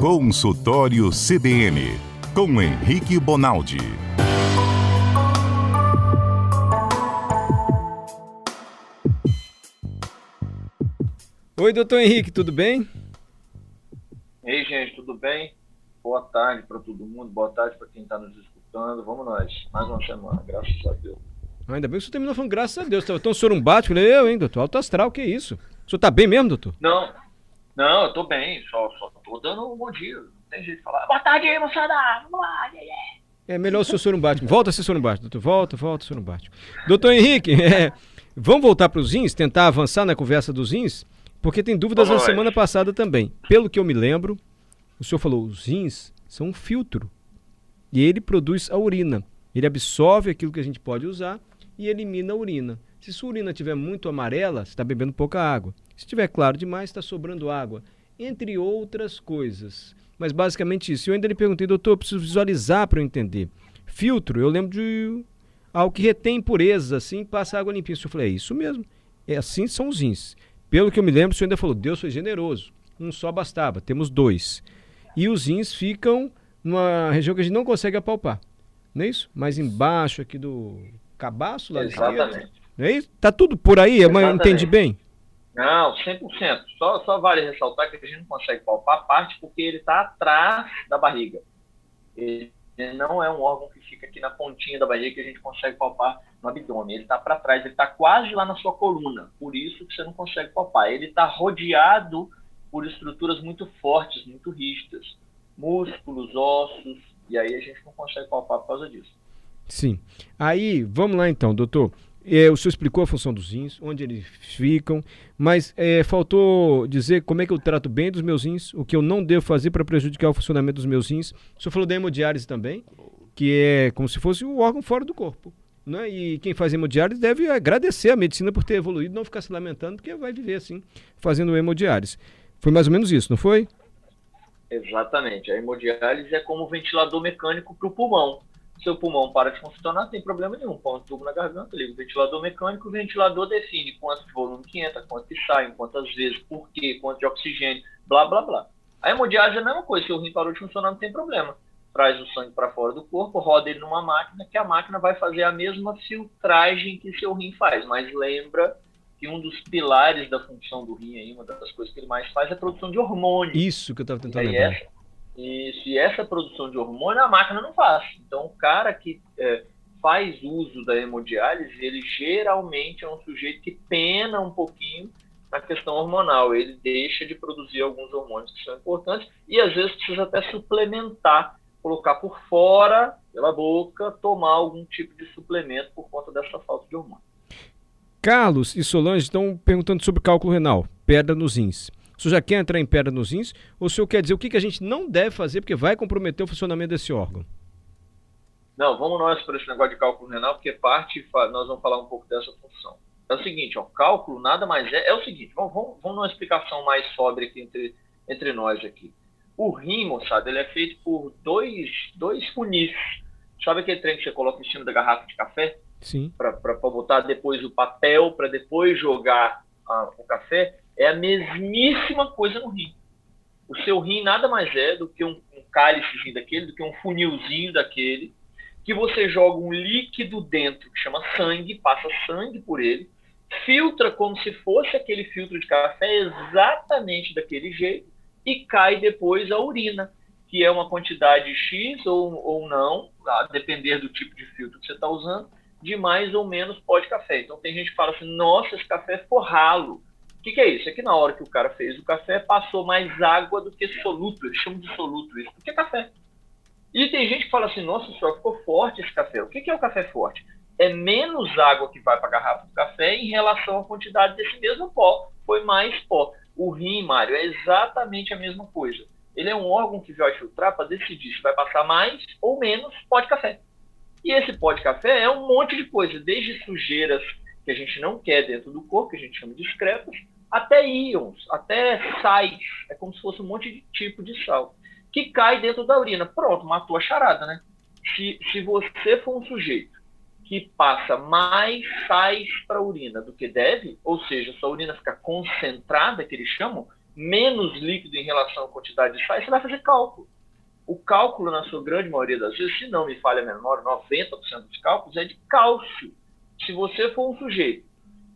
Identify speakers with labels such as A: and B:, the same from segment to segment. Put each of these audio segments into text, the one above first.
A: Consultório CBN, com Henrique Bonaldi.
B: Oi, doutor Henrique, tudo bem?
C: Ei, gente, tudo bem? Boa tarde para todo mundo, boa tarde para quem está nos escutando. Vamos nós, mais uma semana, graças a Deus.
B: Ainda bem que o senhor terminou falando graças a Deus. Tão sorumbático, eu, hein, doutor? Alto astral, que isso? O senhor tá bem mesmo, doutor?
C: Não, eu tô bem, só tô dando um bom dia. Não tem jeito de falar. Boa tarde aí, moçada! Vamos lá,
B: É melhor o senhor sorumbático. Volta a ser sorumbático, doutor. Volta, sorumbático. Doutor Henrique, vamos voltar para os rins, tentar avançar na conversa dos rins? Porque tem dúvidas na semana passada também. Pelo que eu me lembro, o senhor falou, os rins são um filtro. E ele produz a urina. Ele absorve aquilo que a gente pode usar e elimina a urina. Se sua urina estiver muito amarela, você está bebendo pouca água. Se estiver claro demais, está sobrando água. Entre outras coisas. Mas basicamente isso. Eu ainda lhe perguntei, doutor, eu preciso visualizar para eu entender. Filtro, eu lembro de algo que retém impureza, assim, passa água limpinha. Eu falei, é isso mesmo. É assim são os rins. Pelo que eu me lembro, o senhor ainda falou, Deus foi generoso. Um só bastava, temos dois. E os rins ficam numa região que a gente não consegue apalpar. Não é isso? Mais embaixo aqui do cabaço, lá
C: Exatamente.
B: Não é isso? Tá tudo por aí? Eu entendi bem?
C: Não, 100%. Só vale ressaltar que a gente não consegue palpar a parte porque ele está atrás da barriga. Ele não é um órgão que fica aqui na pontinha da barriga que a gente consegue palpar no abdômen. Ele está para trás, ele está quase lá na sua coluna. Por isso que você não consegue palpar. Ele está rodeado por estruturas muito fortes, muito rígidas. Músculos, ossos, e aí a gente não consegue palpar por causa disso.
B: Sim. Aí, vamos lá então, doutor. O senhor explicou a função dos rins, onde eles ficam, mas faltou dizer como é que eu trato bem dos meus rins, o que eu não devo fazer para prejudicar o funcionamento dos meus rins. O senhor falou da hemodiálise também, que é como se fosse um órgão fora do corpo. Né? E quem faz hemodiálise deve agradecer a medicina por ter evoluído, não ficar se lamentando, porque vai viver assim, fazendo hemodiálise. Foi mais ou menos isso, não foi?
C: Exatamente. A hemodiálise é como um ventilador mecânico para o pulmão. Seu pulmão para de funcionar, não tem problema nenhum. Põe um tubo na garganta, liga o ventilador mecânico, o ventilador define quanto de volume que entra, quanto que sai, quantas vezes, por quê, quanto de oxigênio, blá, blá, blá. A hemodiálise é a mesma coisa. Se o rim parou de funcionar, não tem problema. Traz o sangue para fora do corpo, roda ele numa máquina, que a máquina vai fazer a mesma filtragem que seu rim faz. Mas lembra que um dos pilares da função do rim, aí, uma das coisas que ele mais faz, é a produção de hormônio.
B: Isso que eu estava tentando lembrar.
C: E essa produção de hormônio a máquina não faz. Então, o cara que faz uso da hemodiálise, ele geralmente é um sujeito que pena um pouquinho na questão hormonal. Ele deixa de produzir alguns hormônios que são importantes e, às vezes, precisa até suplementar, colocar por fora, pela boca, tomar algum tipo de suplemento por conta dessa falta de hormônio.
B: Carlos e Solange estão perguntando sobre cálculo renal, pedra nos rins. O senhor já quer entrar em pedra nos rins? Ou o senhor quer dizer o que a gente não deve fazer porque vai comprometer o funcionamento desse órgão?
C: Não, vamos nós para esse negócio de cálculo renal, porque nós vamos falar um pouco dessa função. É o seguinte, cálculo nada mais é o seguinte, vamos numa explicação mais sóbria aqui entre nós aqui. O rim, moçada, ele é feito por dois funis. Sabe aquele trem que você coloca em cima da garrafa de café?
B: Sim.
C: Para botar depois o papel, para depois jogar o café? É a mesmíssima coisa no rim. O seu rim nada mais é do que um cálicezinho daquele, do que um funilzinho daquele, que você joga um líquido dentro, que chama sangue, passa sangue por ele, filtra como se fosse aquele filtro de café, exatamente daquele jeito, e cai depois a urina, que é uma quantidade X ou não, a depender do tipo de filtro que você está usando, de mais ou menos pó de café. Então tem gente que fala assim, nossa, esse café ficou ralo. O que é isso? É que na hora que o cara fez o café, passou mais água do que soluto. Eles chamam de soluto isso, porque é café. E tem gente que fala assim, nossa senhora, ficou forte esse café. O que é o café forte? É menos água que vai para a garrafa do café em relação à quantidade desse mesmo pó. Foi mais pó. O rim, Mário, é exatamente a mesma coisa. Ele é um órgão que vai filtrar para decidir se vai passar mais ou menos pó de café. E esse pó de café é um monte de coisa, desde sujeiras que a gente não quer dentro do corpo, que a gente chama de excretas, até íons, até sais. É como se fosse um monte de tipo de sal, que cai dentro da urina. Pronto, matou a charada, né? Se você for um sujeito que passa mais sais para a urina do que deve, ou seja, sua urina fica concentrada, que eles chamam, menos líquido em relação à quantidade de sais, você vai fazer cálculo. O cálculo, na sua grande maioria das vezes, se não me falha a memória, 90% dos cálculos é de cálcio. Se você for um sujeito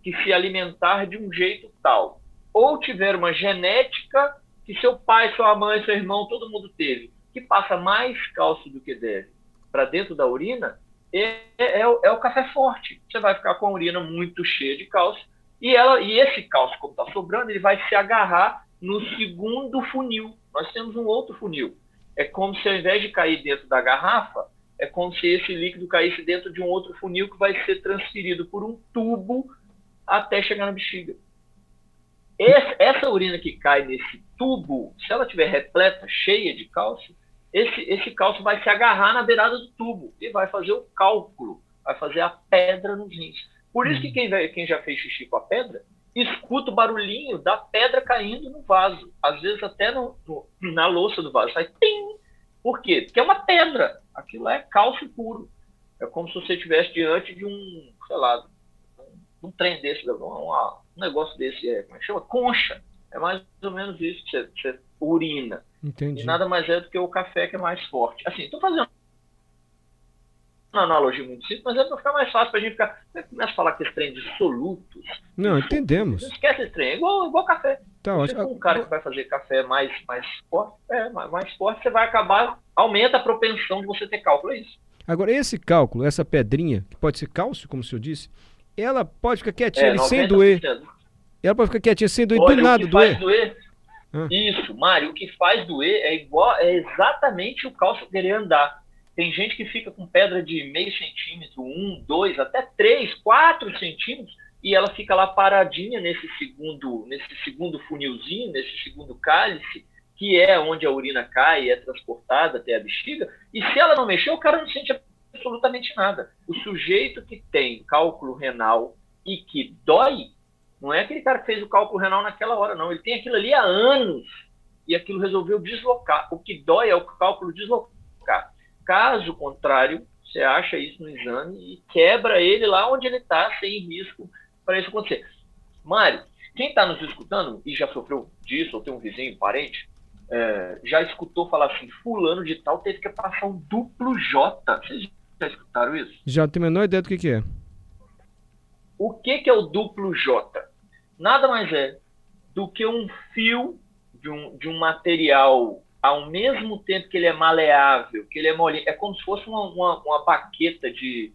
C: que se alimentar de um jeito tal, ou tiver uma genética que seu pai, sua mãe, seu irmão, todo mundo teve, que passa mais cálcio do que deve para dentro da urina, é o café forte. Você vai ficar com a urina muito cheia de cálcio, e esse cálcio, como está sobrando, ele vai se agarrar no segundo funil. Nós temos um outro funil. É como se, ao invés de cair dentro da garrafa, é como se esse líquido caísse dentro de um outro funil que vai ser transferido por um tubo até chegar na bexiga. Essa urina que cai nesse tubo, se ela estiver repleta, cheia de cálcio, esse cálcio vai se agarrar na beirada do tubo e vai fazer o cálculo, vai fazer a pedra nos rins. Por isso que quem já fez xixi com a pedra, escuta o barulhinho da pedra caindo no vaso. Às vezes até na louça do vaso. Sai tim! Por quê? Porque é uma pedra. Aquilo é cálcio puro. É como se você estivesse diante de um, sei lá, um trem desse, um negócio desse, como é que chama? Concha. É mais ou menos isso que você urina.
B: Entendi.
C: E nada mais é do que o café, que é mais forte. Assim, estou fazendo uma analogia muito simples, mas é para ficar mais fácil para a gente ficar. Você começa a falar que esse trem de solutos.
B: Não, entendemos.
C: Não esquece esse trem, é igual café.
B: Tá
C: Se for um cara que vai fazer café mais forte, você vai acabar, aumenta a propensão de você ter cálculo, é isso.
B: Agora, esse cálculo, essa pedrinha, que pode ser cálcio, como o senhor disse, ela pode ficar quietinha ali sem doer. Ela pode ficar quietinha sem doer, do nada doer.
C: Isso, Mário, o que faz doer é exatamente o cálcio querer andar. Tem gente que fica com pedra de meio centímetro, 1, 2, até 3, 4 centímetros, e ela fica lá paradinha nesse segundo funilzinho, nesse segundo cálice, que é onde a urina cai e é transportada até a bexiga, e se ela não mexer, o cara não sente absolutamente nada. O sujeito que tem cálculo renal e que dói, não é aquele cara que fez o cálculo renal naquela hora, não. Ele tem aquilo ali há anos, e aquilo resolveu deslocar. O que dói é o cálculo deslocar. Caso contrário, você acha isso no exame e quebra ele lá onde ele está, sem risco para isso acontecer. Mário, quem está nos escutando e já sofreu disso, ou tem um vizinho, um parente, já escutou falar assim, fulano de tal teve que passar um duplo J. Vocês já escutaram isso?
B: Já tenho a menor ideia do que é.
C: O que é o duplo J? Nada mais é do que um fio de um material, ao mesmo tempo que ele é maleável, que ele é molinho. É como se fosse uma baqueta de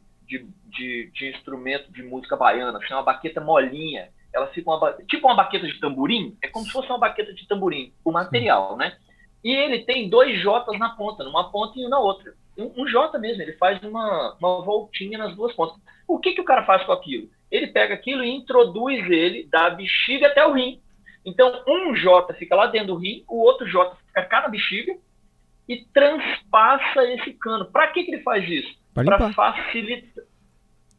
C: instrumento de música baiana, assim, uma baqueta molinha. Ela fica tipo uma baqueta de tamborim, é como se fosse uma baqueta de tamborim, o material, né? E ele tem 2 J's na ponta, numa ponta e na outra. Um J mesmo, ele faz uma voltinha nas 2 pontas. O que o cara faz com aquilo? Ele pega aquilo e introduz ele da bexiga até o rim. Então, um J fica lá dentro do rim, o outro J fica cá na bexiga e transpassa esse cano. Para que ele faz isso? Para facilitar.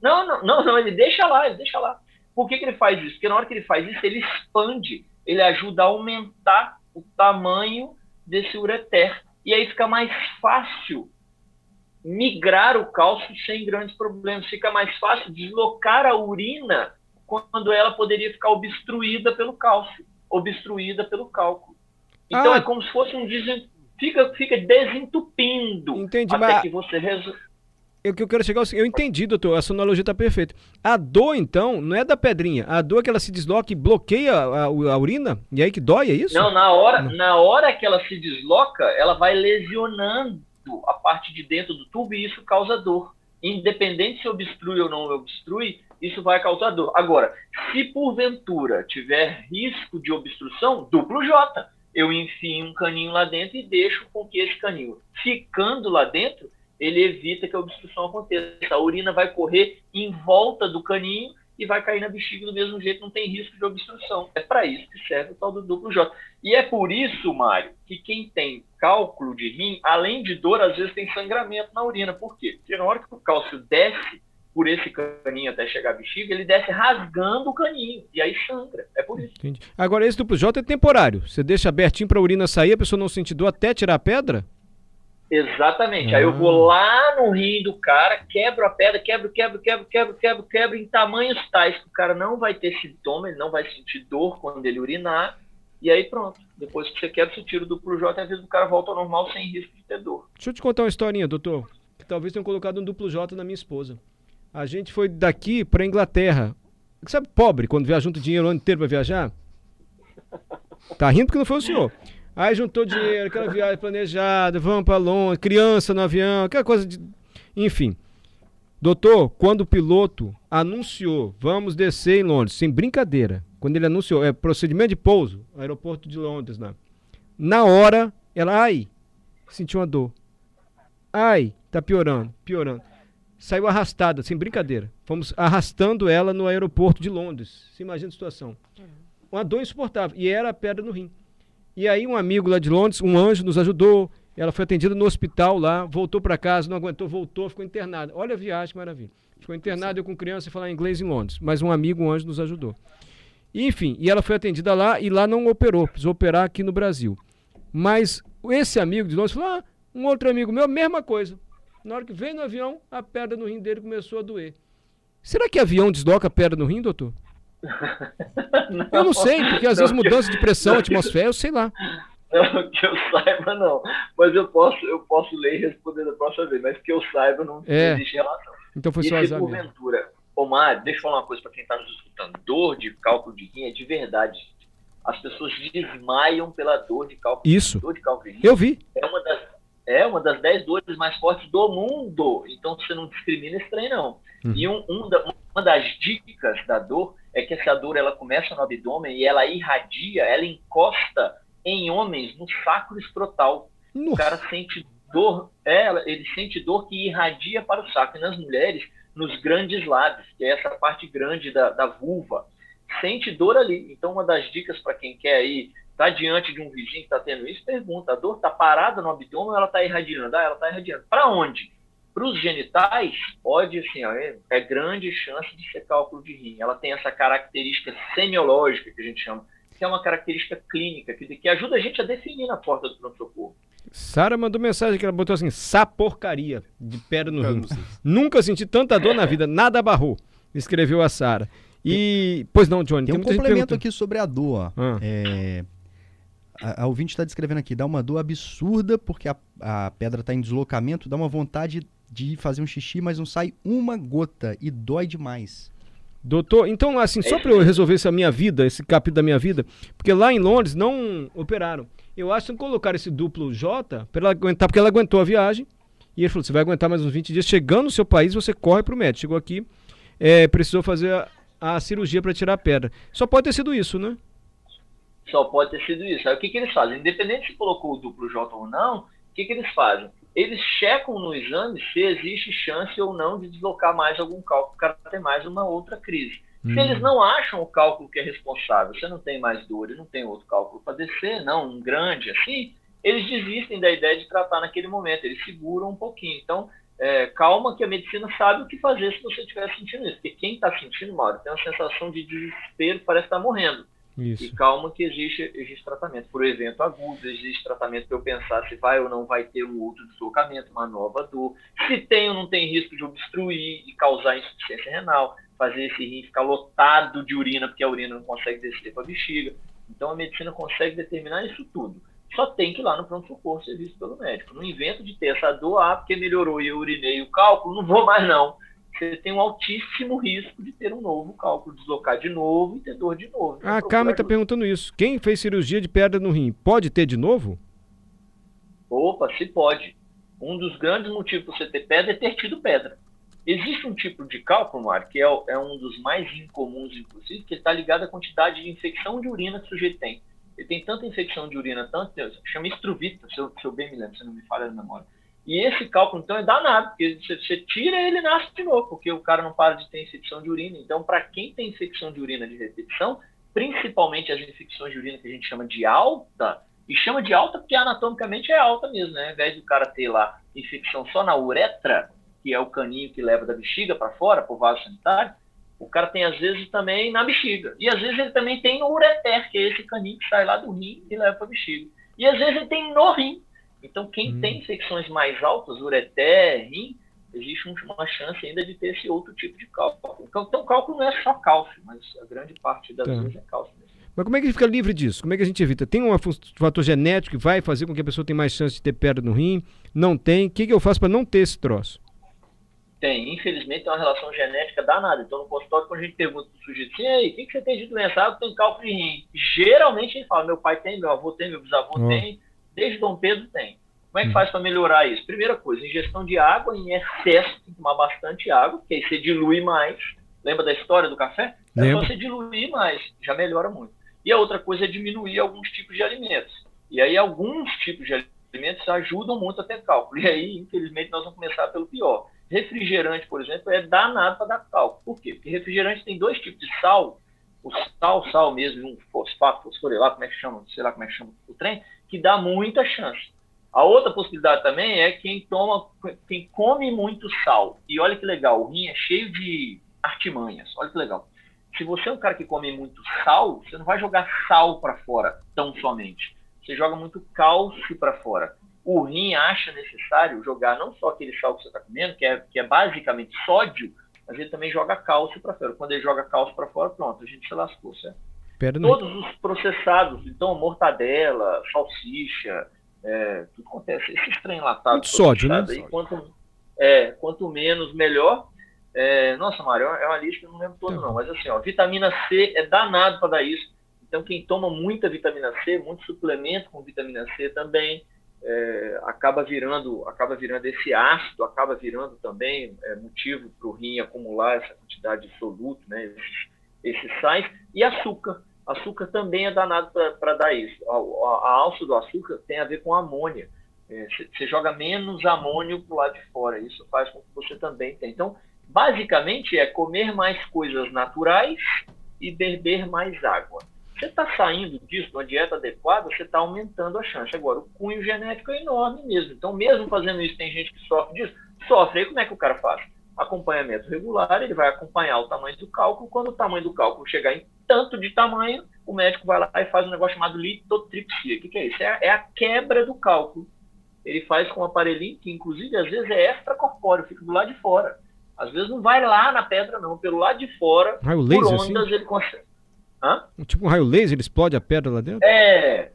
C: Não, ele deixa lá. Por que ele faz isso? Porque na hora que ele faz isso, ele expande, ele ajuda a aumentar o tamanho desse ureter. E aí fica mais fácil migrar o cálcio sem grandes problemas. Fica mais fácil deslocar a urina quando ela poderia ficar obstruída pelo cálcio, obstruída pelo cálculo. Então é como se fosse fica desentupindo.
B: Entendi,
C: até que você resolve.
B: O que eu quero chegar, eu entendi, doutor, a sua analogia está perfeita. A dor, então, não é da pedrinha. A dor é que ela se desloca e bloqueia a urina? E aí que dói, é isso?
C: Não, na hora que ela se desloca, ela vai lesionando a parte de dentro do tubo e isso causa dor. Independente se obstrui ou não obstrui, isso vai causar dor. Agora, se porventura tiver risco de obstrução, duplo J. Eu enfio um caninho lá dentro e deixo com que esse caninho, ficando lá dentro, ele evita que a obstrução aconteça. A urina vai correr em volta do caninho e vai cair na bexiga do mesmo jeito, não tem risco de obstrução. É para isso que serve o tal do duplo J. E é por isso, Mário, que quem tem cálculo de rim, além de dor, às vezes tem sangramento na urina. Por quê? Porque na hora que o cálcio desce por esse caninho até chegar à bexiga, ele desce rasgando o caninho, e aí sangra. É por isso.
B: Entendi. Agora, esse duplo J é temporário. Você deixa abertinho para a urina sair, a pessoa não sentir dor até tirar a pedra?
C: Exatamente. Aí eu vou lá no rim do cara, quebro a pedra, quebro em tamanhos tais que o cara não vai ter sintoma, ele não vai sentir dor quando ele urinar, e aí pronto. Depois que você quebra, você tira o duplo J e às vezes o cara volta ao normal sem risco de ter dor.
B: Deixa eu te contar uma historinha, doutor, que talvez tenham colocado um duplo J na minha esposa. A gente foi daqui pra Inglaterra. Sabe, pobre, quando viaja junto dinheiro o ano inteiro pra viajar? Tá rindo porque não foi o senhor. Aí juntou dinheiro, aquela viagem planejada, vamos pra Londres, criança no avião, aquela coisa de... Enfim. Doutor, quando o piloto anunciou, vamos descer em Londres, sem brincadeira, quando ele anunciou, procedimento de pouso, aeroporto de Londres lá. Na hora, ela, sentiu uma dor. Tá piorando. Saiu arrastada, sem brincadeira. Fomos arrastando ela no aeroporto de Londres. Você imagina a situação. Uma dor insuportável. E era a pedra no rim. E aí um amigo lá de Londres, um anjo, nos ajudou. Ela foi atendida no hospital lá, voltou para casa, não aguentou, voltou, ficou internada. Olha a viagem, que maravilha. Ficou internada, eu com criança e falar inglês em Londres. Mas um amigo, um anjo, nos ajudou. E, enfim, e ela foi atendida lá e lá não operou. Precisou operar aqui no Brasil. Mas esse amigo de Londres falou, um outro amigo meu, mesma coisa. Na hora que veio no avião, a pedra no rim dele começou a doer. Será que avião desloca a pedra no rim, doutor?
C: Não,
B: eu não sei, porque às vezes mudança de pressão, atmosfera, eu sei lá.
C: Não, que eu saiba não. Mas eu posso ler e responder da próxima vez, mas que eu saiba não existe relação.
B: Então foi
C: e
B: só
C: se
B: azar
C: porventura, Omar, deixa eu falar uma coisa para quem está nos escutando. Dor de cálculo de rim é de verdade. As pessoas desmaiam pela dor de cálculo de rim.
B: Isso.
C: Dor de cálculo de rim
B: eu vi.
C: É uma das 10 dores mais fortes do mundo. Então você não discrimina esse trem, não. E uma das dicas da dor é que essa dor ela começa no abdômen e ela irradia, ela encosta em homens no sacro escrotal.
B: Nossa.
C: O cara sente dor, ele sente dor que irradia para o saco. E nas mulheres, nos grandes lábios, que é essa parte grande da vulva. Sente dor ali. Então uma das dicas para quem quer aí está diante de um vizinho que está tendo isso, pergunta, a dor está parada no abdômen ou ela está irradiando? Ela está irradiando. Para onde? Para os genitais, pode, assim, é grande chance de ser cálculo de rim. Ela tem essa característica semiológica, que a gente chama, que é uma característica clínica, que ajuda a gente a definir na porta do pronto-socorro.
B: Sara mandou mensagem que ela botou assim, porcaria de pedra no rim. Nunca senti tanta dor na vida, nada abarrou, escreveu a Sara. E, pois não, Johnny,
D: tem um complemento aqui sobre a dor. A ouvinte está descrevendo aqui, dá uma dor absurda porque a pedra está em deslocamento, dá uma vontade de fazer um xixi, mas não sai uma gota e dói demais.
B: Doutor, então assim, só para eu resolver essa minha vida, esse capítulo da minha vida, porque lá em Londres não operaram. Eu acho que colocaram esse duplo J para ela aguentar, porque ela aguentou a viagem, e ele falou, você vai aguentar mais uns 20 dias, chegando no seu país, você corre para o médico. Chegou aqui, precisou fazer a cirurgia para tirar a pedra. Só pode ter sido isso, né?
C: Só pode ter sido isso. Aí o que eles fazem? Independente se colocou o duplo J ou não, o que eles fazem? Eles checam no exame se existe chance ou não de deslocar mais algum cálculo, o cara ter mais uma outra crise. Se eles não acham o cálculo que é responsável, você não tem mais dor e não tem outro cálculo para descer, não, um grande assim, eles desistem da ideia de tratar naquele momento, eles seguram um pouquinho. Então, calma que a medicina sabe o que fazer se você estiver sentindo isso. Porque quem está sentindo, Mauro, tem uma sensação de desespero, parece estar morrendo.
B: Isso.
C: E calma que existe tratamento. Por evento agudo, existe tratamento para eu pensar se vai ou não vai ter um outro deslocamento, uma nova dor. Se tem ou não tem risco de obstruir e causar insuficiência renal, fazer esse rim ficar lotado de urina, porque a urina não consegue descer para a bexiga. Então a medicina consegue determinar isso tudo. Só tem que ir lá no pronto-socorro ser visto pelo médico. Não invento de ter essa dor, porque melhorou e eu urinei o cálculo, não vou mais não. Você tem um altíssimo risco de ter um novo cálculo, deslocar de novo e ter dor de novo.
B: A Carmen está perguntando isso. Quem fez cirurgia de pedra no rim, pode ter de novo?
C: Opa, se pode. Um dos grandes motivos para você ter pedra é ter tido pedra. Existe um tipo de cálculo, Mário, que é um dos mais incomuns, inclusive, que está ligado à quantidade de infecção de urina que o sujeito tem. Ele tem tanta infecção de urina, chama estruvita, se eu bem me lembro, se não me falha a memória. E esse cálculo, então, é danado, porque você tira ele nasce de novo, porque o cara não para de ter infecção de urina. Então, para quem tem infecção de urina de repetição, principalmente as infecções de urina que a gente chama de alta, e chama de alta porque anatomicamente é alta mesmo, né? Ao invés do cara ter lá infecção só na uretra, que é o caninho que leva da bexiga para fora, para o vaso sanitário, o cara tem às vezes também na bexiga. E às vezes ele também tem no ureter, que é esse caninho que sai lá do rim e leva para a bexiga. E às vezes ele tem no rim. Então, quem tem infecções mais altas, ureter, rim, existe uma chance ainda de ter esse outro tipo de cálculo. Então, o cálculo não é só cálcio, mas a grande parte das vezes é cálcio mesmo.
B: Mas como é que ele fica livre disso? Como é que a gente evita? Tem um fator genético que vai fazer com que a pessoa tenha mais chance de ter pedra no rim? Não tem. O que eu faço para não ter esse troço?
C: Tem, infelizmente, tem uma relação genética danada. Então, no consultório, quando a gente pergunta para o sujeito assim, aí, o que você tem de doença? Eu tenho cálculo de rim. Geralmente, ele fala, meu pai tem, meu avô tem, meu bisavô tem, desde Dom Pedro tem. Como é que faz para melhorar isso? Primeira coisa, ingestão de água em excesso, tem que tomar bastante água, porque aí você dilui mais. Lembra da história do café? É só você diluir mais, já melhora muito. E a outra coisa é diminuir alguns tipos de alimentos. E aí, alguns tipos de alimentos ajudam muito a ter cálculo. E aí, infelizmente, nós vamos começar pelo pior. Refrigerante, por exemplo, é danado para dar cálculo. Por quê? Porque refrigerante tem 2 tipos de sal, o sal mesmo, um fosfato, fosforelar, como é que chama, sei lá como é que chama o trem, que dá muita chance. A outra possibilidade também é quem come muito sal. E olha que legal, o rim é cheio de artimanhas. Olha que legal. Se você é um cara que come muito sal, você não vai jogar sal para fora tão somente. Você joga muito cálcio para fora. O rim acha necessário jogar não só aquele sal que você está comendo, que é basicamente sódio, mas ele também joga cálcio para fora. Quando ele joga cálcio para fora, pronto, a gente se lascou, certo? Todos os processados, então mortadela, salsicha, tudo acontece. Esses trem latados.
B: Muito sódio, né?
C: Aí, quanto menos, melhor. Nossa, Mário, é uma lista que eu não lembro toda não, mas assim, ó, vitamina C é danado para dar isso. Então, quem toma muita vitamina C, muito suplemento com vitamina C também, acaba virando esse ácido, acaba virando também motivo para o rim acumular essa quantidade de soluto, né, esses sais. E açúcar. Açúcar também é danado para dar isso. A alça do açúcar tem a ver com amônia. Você joga menos amônio para o lado de fora. Isso faz com que você também tenha. Então, basicamente, é comer mais coisas naturais e beber mais água. Você está saindo disso, numa dieta adequada, você está aumentando a chance. Agora, o cunho genético é enorme mesmo. Então, mesmo fazendo isso, tem gente que sofre disso. Sofre. Aí, como é que o cara faz? Acompanhamento regular, ele vai acompanhar o tamanho do cálculo. Quando o tamanho do cálculo chegar em tanto de tamanho, o médico vai lá e faz um negócio chamado litotripsia. O que é isso? É a quebra do cálculo. Ele faz com um aparelhinho que, inclusive, às vezes é extracorpóreo, fica do lado de fora. Às vezes não vai lá na pedra, não. Pelo lado de fora,
B: raio laser,
C: por ondas,
B: assim?
C: Ele consegue.
B: Tipo um raio laser, ele explode a pedra lá dentro?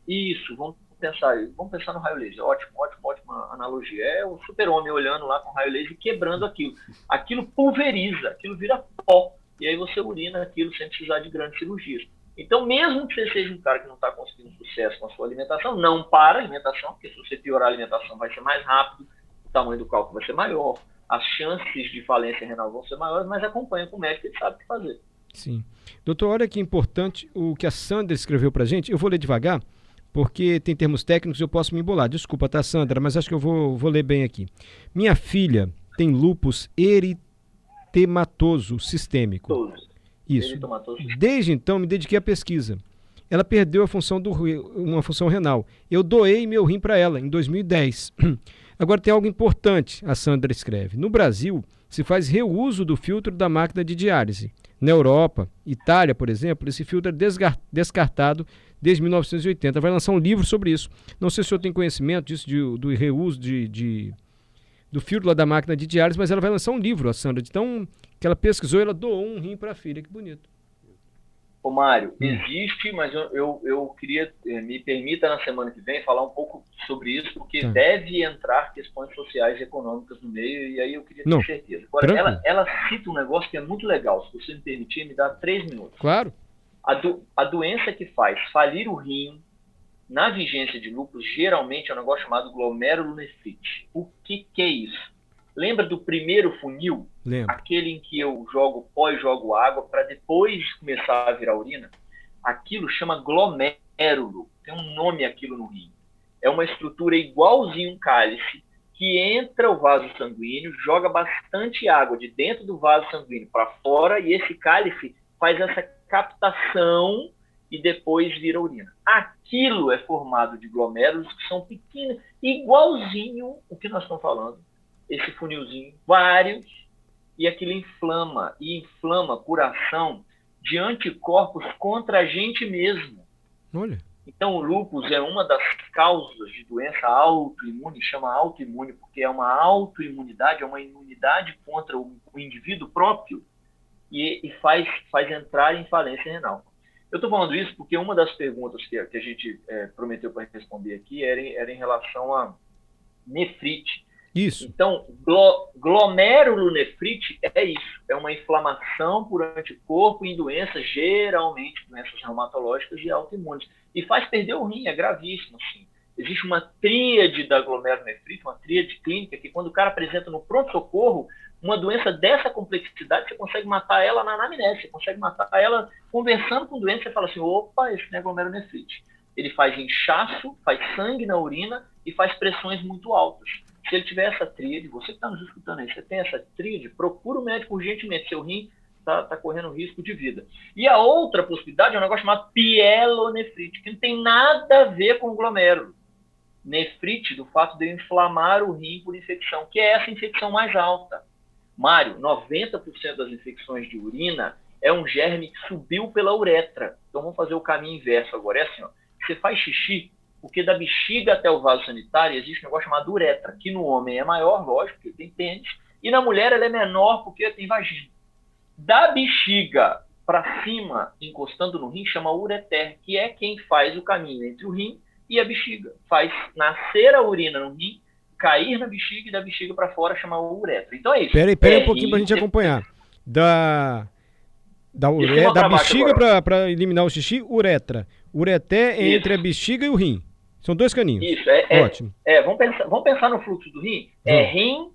C: Isso. Vamos pensar no raio laser. Ótima analogia. É o super-homem olhando lá com o raio laser e quebrando aquilo. Aquilo pulveriza, aquilo vira pó. E aí você urina aquilo sem precisar de grandes cirurgias. Então, mesmo que você seja um cara que não está conseguindo sucesso com a sua alimentação, não para a alimentação, porque se você piorar a alimentação vai ser mais rápido, o tamanho do cálculo vai ser maior, as chances de falência renal vão ser maiores, mas acompanha com o médico, ele sabe o que fazer.
B: Sim. Doutor, olha que importante o que a Sandra escreveu pra gente. Eu vou ler devagar, porque tem termos técnicos e eu posso me embolar. Desculpa, tá, Sandra, mas acho que eu vou ler bem aqui. Minha filha tem lúpus eritematoso sistêmico. Isso. Desde então, me dediquei à pesquisa. Ela perdeu uma função renal. Eu doei meu rim para ela em 2010. Agora tem algo importante, a Sandra escreve. No Brasil, se faz reuso do filtro da máquina de diálise. Na Europa, Itália, por exemplo, esse filtro é descartado desde 1980. Vai lançar um livro sobre isso. Não sei se o senhor tem conhecimento disso, do reuso do filtro lá da máquina de diálise, mas ela vai lançar um livro, a Sandra. Então, que ela pesquisou, ela doou um rim para a filha. Que bonito.
C: Ô Mário, existe, mas eu queria, me permita na semana que vem falar um pouco sobre isso, porque deve entrar questões sociais e econômicas no meio, e aí eu queria ter certeza. Agora, ela cita um negócio que é muito legal, se você me permitir, me dá 3 minutos.
B: Claro.
C: A doença que faz falir o rim, na vigência de lúpus, geralmente é um negócio chamado glomerulonefrite. O que é isso? Lembra do primeiro funil?
B: Lembro.
C: Aquele em que eu jogo pó e jogo água para depois começar a virar urina? Aquilo chama glomérulo. Tem um nome aquilo no rim. É uma estrutura igualzinho um cálice que entra o vaso sanguíneo, joga bastante água de dentro do vaso sanguíneo para fora e esse cálice faz essa captação e depois vira urina. Aquilo é formado de glomérulos que são pequenos, igualzinho o que nós estamos falando. Esse funilzinho, vários, e aquilo inflama por ação de anticorpos contra a gente mesmo.
B: Olha.
C: Então o lúpus é uma das causas de doença autoimune, chama autoimune, porque é uma autoimunidade, é uma imunidade contra o indivíduo próprio e faz entrar em falência renal. Eu estou falando isso porque uma das perguntas que a gente prometeu para responder aqui era em relação a nefrite.
B: Isso.
C: Então, glomerulonefrite é isso, é uma inflamação por anticorpo em doenças, geralmente doenças reumatológicas e autoimunes. E faz perder o rim, é gravíssimo, sim. Existe uma tríade da glomerulonefrite, uma tríade clínica, que quando o cara apresenta no pronto-socorro uma doença dessa complexidade, você consegue matar ela na anamnese, você consegue matar ela conversando com o doente, você fala assim, opa, esse não é glomerulonefrite. Ele faz inchaço, faz sangue na urina e faz pressões muito altas. Se ele tiver essa tríade, você que está nos escutando aí, você tem essa tríade, procura o médico urgentemente, seu rim está correndo risco de vida. E a outra possibilidade é um negócio chamado pielonefrite, que não tem nada a ver com o glomérulo. Nefrite, do fato de eu inflamar o rim por infecção, que é essa infecção mais alta. Mário, 90% das infecções de urina é um germe que subiu pela uretra. Então vamos fazer o caminho inverso agora. É assim, ó, você faz xixi, porque da bexiga até o vaso sanitário existe um negócio chamado uretra, que no homem é maior, lógico, porque tem pênis, e na mulher ela é menor porque tem vagina. Da bexiga para cima, encostando no rim, chama ureter, que é quem faz o caminho entre o rim e a bexiga. Faz nascer a urina no rim, cair na bexiga e da bexiga para fora, chama uretra. Então é isso.
B: Pera aí um pouquinho pra gente acompanhar. Da bexiga para eliminar o xixi, uretra. Ureter é entre a bexiga e o rim. São dois caninhos.
C: Isso,
B: ótimo.
C: Vamos pensar no fluxo do rim? É rim,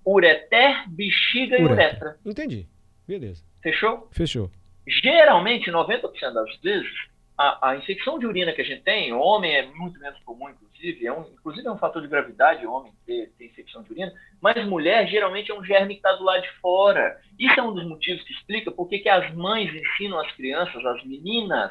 C: ureter, bexiga e uretra.
B: Entendi. Beleza.
C: Fechou?
B: Fechou.
C: Geralmente, 90% das vezes, a infecção de urina que a gente tem, homem é muito menos comum, inclusive, inclusive é um fator de gravidade, homem ter infecção de urina, mas mulher geralmente é um germe que está do lado de fora. Isso é um dos motivos que explica por que as mães ensinam as crianças, as meninas,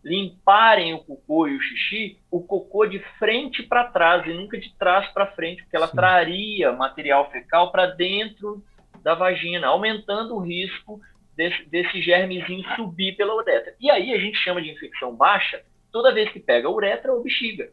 C: limparem o cocô e o xixi, o cocô de frente para trás e nunca de trás para frente, porque ela traria material fecal para dentro da vagina, aumentando o risco desse germezinho subir pela uretra. E aí a gente chama de infecção baixa toda vez que pega uretra ou bexiga,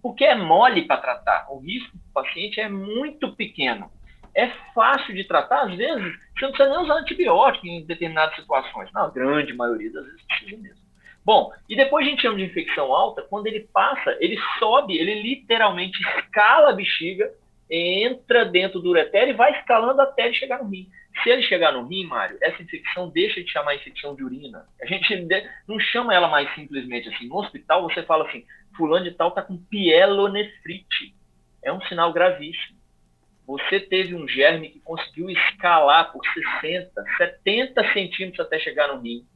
C: porque é mole para tratar. O risco do paciente é muito pequeno. É fácil de tratar, às vezes você não precisa nem usar antibiótico em determinadas situações. Na grande maioria das vezes precisa mesmo. Bom, e depois a gente chama de infecção alta, quando ele passa, ele sobe, ele literalmente escala a bexiga, entra dentro do ureter e vai escalando até ele chegar no rim. Se ele chegar no rim, Mário, essa infecção deixa de chamar infecção de urina. A gente não chama ela mais simplesmente assim. No hospital você fala assim, fulano de tal está com pielonefrite. É um sinal gravíssimo. Você teve um germe que conseguiu escalar por 60, 70 centímetros até chegar no rim.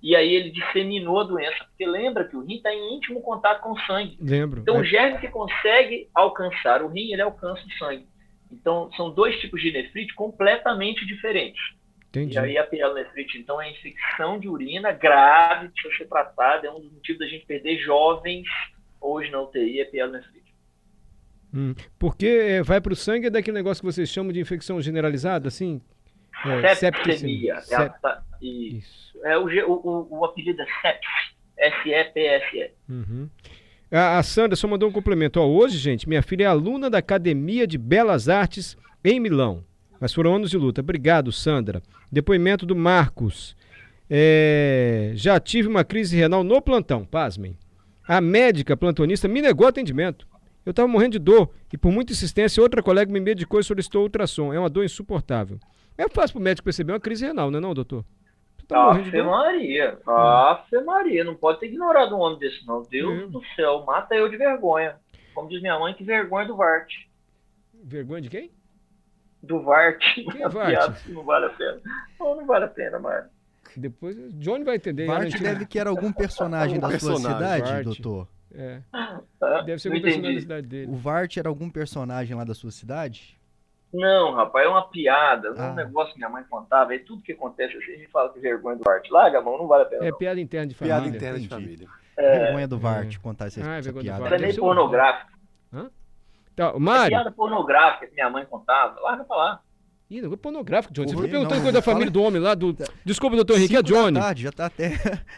C: E aí ele disseminou a doença. Porque lembra que o rim está em íntimo contato com o sangue.
B: Lembro.
C: Então o germe que consegue alcançar o rim, ele alcança o sangue. Então são dois tipos de nefrite completamente diferentes.
B: Entendi.
C: E aí a pielonefrite, então, é infecção de urina grave, precisa ser tratada. É um dos motivos da gente perder jovens hoje na UTI, é pielonefrite.
B: Porque vai para o sangue é daquele negócio que vocês chamam de infecção generalizada, assim?
C: Septicemia. Isso. O apelido é sepse. S-E-P-S-E.
B: A Sandra só mandou um complemento. Hoje, gente, minha filha é aluna da Academia de Belas Artes em Milão. Mas foram anos de luta. Obrigado, Sandra. Depoimento do Marcos. Já tive uma crise renal no plantão, pasmem. A médica plantonista me negou atendimento. Eu estava morrendo de dor e por muita insistência outra colega me medicou e solicitou ultrassom. É uma dor insuportável. É fácil para o médico perceber uma crise renal, não é não, doutor?
C: Ave Maria. Ave Maria. Não pode ter ignorado um homem desse, não. Deus do céu, mata eu de vergonha. Como diz minha mãe, que vergonha do Vart.
B: Vergonha de quem?
C: Do Vart.
B: Quem é Vart?
C: Não vale a pena. Não vale a pena, Mário.
B: Depois Johnny vai entender.
D: Vart deve que era algum personagem da sua cidade,
B: Vart.
D: doutor?
B: Deve ser alguma personalidade dele.
D: O Vart era algum personagem lá da sua cidade?
C: Não, rapaz, é uma piada. Um negócio que minha mãe contava. E tudo que acontece assim, a gente fala que vergonha do Vart. Larga a mão, não vale a pena.
B: É piada interna de família.
E: Piada interna de família.
D: Vergonha do Vart contar essa piada.
C: Isso é meio pornográfico.
B: Tá,
C: É piada pornográfica que minha mãe contava. Larga pra lá.
B: Ih, não é pornográfico, Johnny. Você ficou perguntando coisa da família do homem lá. Desculpa, doutor Henrique, é Johnny.
D: Tarde, já tá até...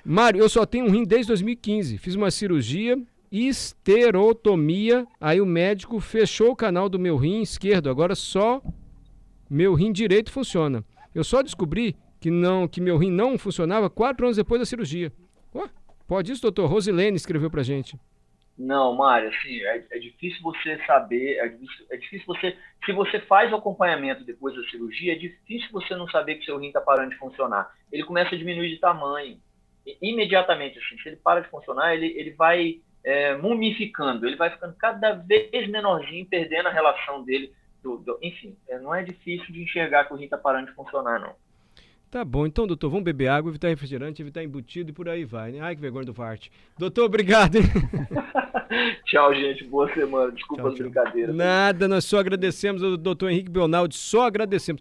B: Mário, eu só tenho um rim desde 2015. Fiz uma cirurgia, esterotomia. Aí o médico fechou o canal do meu rim esquerdo. Agora só meu rim direito funciona. Eu só descobri que meu rim não funcionava 4 anos depois da cirurgia. Pode isso, doutor? Rosilene escreveu pra gente.
C: Não, Mário, assim, é difícil você saber, é difícil você, se você faz o acompanhamento depois da cirurgia, é difícil você não saber que seu rim está parando de funcionar. Ele começa a diminuir de tamanho, imediatamente, assim, se ele para de funcionar, ele vai mumificando, ele vai ficando cada vez menorzinho, perdendo a relação dele, enfim, não é difícil de enxergar que o rim está parando de funcionar, não.
B: Tá bom, então, doutor, vamos beber água, evitar refrigerante, evitar embutido e por aí vai, né? Ai, que vergonha do Vart. Doutor, obrigado, hein?
C: Tchau, gente. Boa semana. Desculpa as brincadeiras.
B: Nada, nós só agradecemos ao doutor Henrique Bonaldi, só agradecemos.